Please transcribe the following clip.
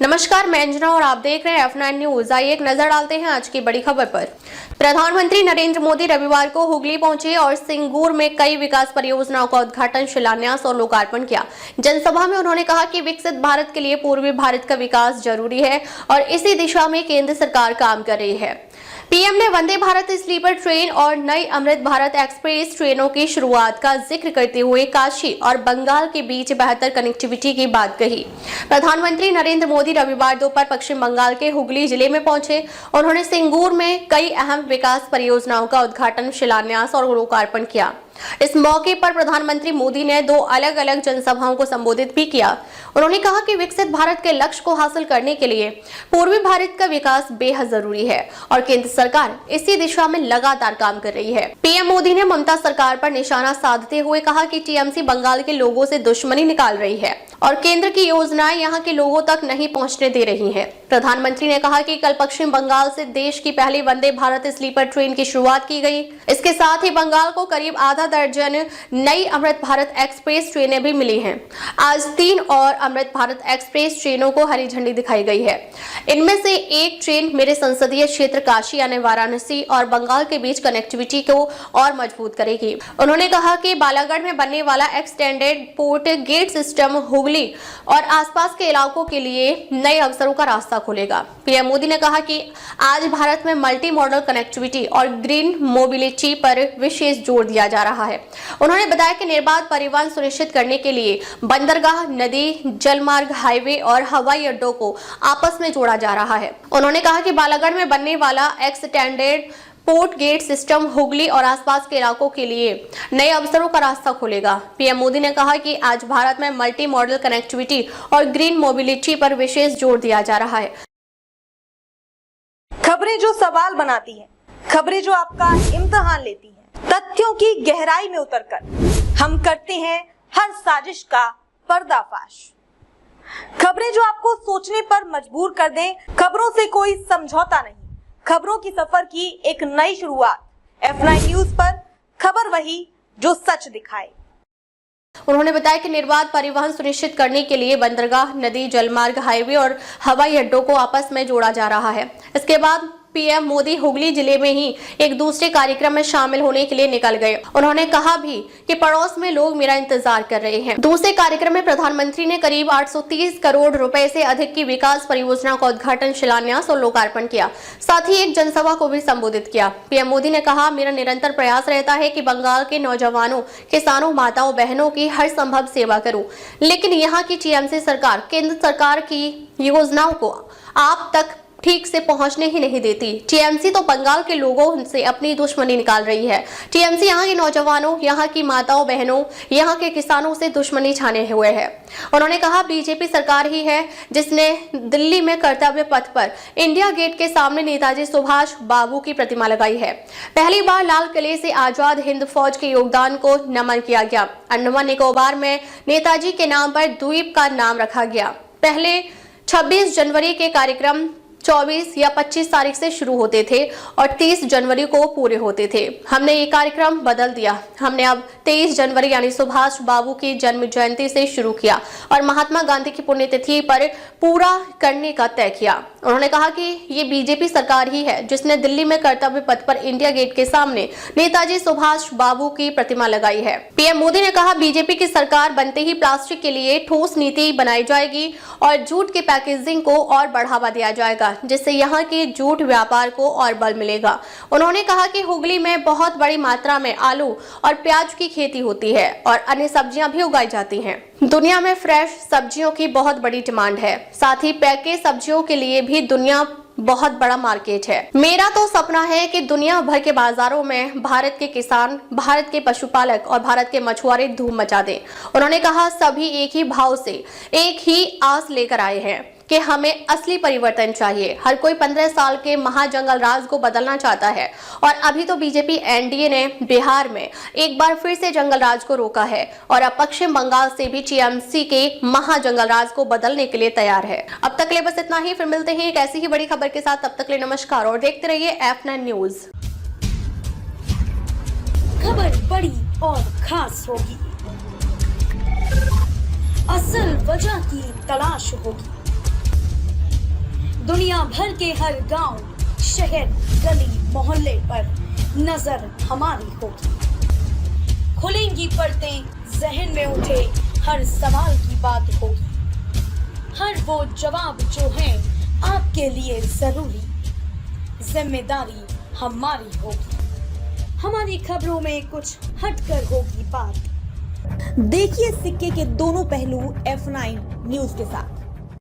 नमस्कार, मैं अंजना और आप देख रहे हैं F9 न्यूज। आइए एक नजर डालते हैं आज की बड़ी खबर पर। प्रधानमंत्री नरेंद्र मोदी रविवार को हुगली पहुंचे और सिंगूर में कई विकास परियोजनाओं का उद्घाटन, शिलान्यास और लोकार्पण किया। जनसभा में उन्होंने कहा कि विकसित भारत के लिए पूर्वी भारत का विकास जरूरी है और इसी दिशा में केंद्र सरकार काम कर रही है। पीएम ने वंदे भारत स्लीपर ट्रेन और नई अमृत भारत एक्सप्रेस ट्रेनों की शुरुआत का जिक्र करते हुए काशी और बंगाल के बीच बेहतर कनेक्टिविटी की बात कही। प्रधानमंत्री नरेंद्र मोदी रविवार दोपहर पश्चिम बंगाल के हुगली जिले में पहुंचे। उन्होंने सिंगूर में कई अहम विकास परियोजनाओं का उद्घाटन, शिलान्यास और लोकार्पण किया। इस मौके पर प्रधानमंत्री मोदी ने 2 अलग-अलग जनसभाओं को संबोधित भी किया। उन्होंने कहा कि विकसित भारत के लक्ष्य को हासिल करने के लिए पूर्वी भारत का विकास बेहद जरूरी है और केंद्र सरकार इसी दिशा में लगातार काम कर रही है। पीएम मोदी ने ममता सरकार पर निशाना साधते हुए कहा कि टीएमसी बंगाल के लोगों से दुश्मनी निकाल रही है और केंद्र की योजनाएं यहां के लोगों तक नहीं पहुंचने दे रही हैं। प्रधानमंत्री ने कहा कि कल पश्चिम बंगाल से देश की पहली वंदे भारत स्लीपर ट्रेन की शुरुआत की गई। इसके साथ ही बंगाल को करीब आधा दर्जन नई अमृत भारत एक्सप्रेस ट्रेनें भी मिली हैं। आज 3 और अमृत भारत एक्सप्रेस ट्रेनों को हरी झंडी दिखाई गई है। इनमें से एक ट्रेन मेरे संसदीय क्षेत्र काशी यानी वाराणसी और बंगाल के बीच कनेक्टिविटी को और मजबूत करेगी। उन्होंने कहा कि बालागढ़ में बनने वाला extended port gate system Hooghly और आसपास के इलाकों के लिए नए अवसरों का रास्ता खोलेगा। पीएम मोदी ने कहा कि आज भारत में मल्टी मॉडल कनेक्टिविटी और ग्रीन मोबिलिटी पर विशेष जोर दिया जा रहा है। उन्होंने बताया कि निर्बाध परिवहन सुनिश्चित करने के लिए बंदरगाह, नदी, जलमार्ग, हाईवे और हवाई अड्डों को आपस में जोड़ा जा रहा है। उन्होंने कहा कि बालागढ़ में बनने वाला extended port gate system Hooghly और आसपास के इलाकों के लिए नए अवसरों का रास्ता खोलेगा। पीएम मोदी ने कहा कि आज भारत में मल्टी मॉडल कनेक्टिविटी और ग्रीन मोबिलिटी पर विशेष जोर दिया जा रहा है। खबरें जो सवाल बनाती हैं, खबरें जो आपका इम्तिहान लेती हैं, तथ्यों की गहराई में उतरकर हम करते हैं हर साजिश का पर्दाफाश। खबरें जो आपको सोचने पर मजबूर कर दें, खबरों से कोई समझौता नहीं, खबरों की सफर की एक नई शुरुआत। F9 न्यूज पर खबर वही जो सच दिखाए। उन्होंने बताया कि निर्बाध परिवहन सुनिश्चित करने के लिए बंदरगाह, नदी, जलमार्ग, हाईवे और हवाई अड्डों को आपस में जोड़ा जा रहा है। इसके बाद पीएम मोदी हुगली जिले में ही एक दूसरे कार्यक्रम में शामिल होने के लिए निकल गए। उन्होंने कहा भी कि पड़ोस में लोग मेरा इंतजार कर रहे हैं। दूसरे कार्यक्रम में प्रधानमंत्री ने करीब 830 करोड़ रुपए से अधिक की विकास परियोजना का उद्घाटन, शिलान्यास और लोकार्पण किया। साथ ही एक जनसभा को भी संबोधित किया। पीएम मोदी ने कहा, मेरा निरंतर प्रयास रहता है कि बंगाल के नौजवानों, किसानों, माताओं, बहनों की हर संभव सेवा करूं, लेकिन यहाँ की टीएमसी सरकार केंद्र सरकार की योजनाओं को आप तक ठीक से पहुंचने ही नहीं देती। टीएमसी तो बंगाल के लोगों से अपनी दुश्मनी निकाल रही है। टीएमसी यहाँ के नौजवानों, यहाँ की माताओं, बहनों, यहाँ के किसानों से दुश्मनी छाने हुए है। उन्होंने कहा, बीजेपी सरकार ही है जिसने दिल्ली में कर्तव्य पथ पर इंडिया गेट के सामने नेताजी सुभाष बाबू की प्रतिमा लगाई है। पहली बार लाल किले से आजाद हिंद फौज के योगदान को नमन किया गया। अंडमान निकोबार में नेताजी के नाम पर द्वीप का नाम रखा गया। पहले 26 जनवरी के कार्यक्रम 24 या 25 तारीख से शुरू होते थे और 30 जनवरी को पूरे होते थे। हमने ये कार्यक्रम बदल दिया। हमने अब 23 जनवरी यानी सुभाष बाबू की जन्म जयंती से शुरू किया और महात्मा गांधी की पुण्यतिथि पर पूरा करने का तय किया। उन्होंने कहा कि ये बीजेपी सरकार ही है जिसने दिल्ली में कर्तव्य पथ पर इंडिया गेट के सामने नेताजी सुभाष बाबू की प्रतिमा लगाई है। पीएम मोदी ने कहा, बीजेपी की सरकार बनते ही प्लास्टिक के लिए ठोस नीति बनाई जाएगी और जूट के पैकेजिंग को और बढ़ावा दिया जाएगा, जिससे यहाँ के जूट व्यापार को और बल मिलेगा। उन्होंने कहा कि हुगली में बहुत बड़ी मात्रा में आलू और प्याज की खेती होती है और अन्य सब्जियां भी उगाई जाती हैं। दुनिया में फ्रेश सब्जियों की बहुत बड़ी डिमांड है। साथ ही पैकेज सब्जियों के लिए भी दुनिया बहुत बड़ा मार्केट है। मेरा तो सपना है कि दुनिया भर के बाजारों में भारत के किसान, भारत के पशुपालक और भारत के मछुआरे धूम मचा दें। उन्होंने कहा, सभी एक ही भाव से एक ही आस लेकर आए हैं कि हमें असली परिवर्तन चाहिए। हर कोई 15 साल के महाजंगल राज को बदलना चाहता है और अभी तो बीजेपी एनडीए ने बिहार में एक बार फिर से जंगल राज को रोका है और अब पश्चिम बंगाल से भी टीएमसी के महाजंगल राज को बदलने के लिए तैयार है। अब तक के लिए बस इतना ही। फिर मिलते हैं एक ऐसी ही बड़ी खबर के साथ। तब तक के लिए नमस्कार और देखते रहिए F9 न्यूज। खबर बड़ी और खास होगी, असल वजह की तलाश होगी, दुनिया भर के हर गांव, शहर, गली मोहल्ले पर नजर हमारी होगी। खुलेंगी पर्दें, जहन में उठे हर सवाल की बात होगी। हर वो जवाब जो है आपके लिए जरूरी, जिम्मेदारी हमारी होगी। हमारी खबरों में कुछ हटकर होगी बात। देखिए सिक्के के दोनों पहलू F9 न्यूज के साथ।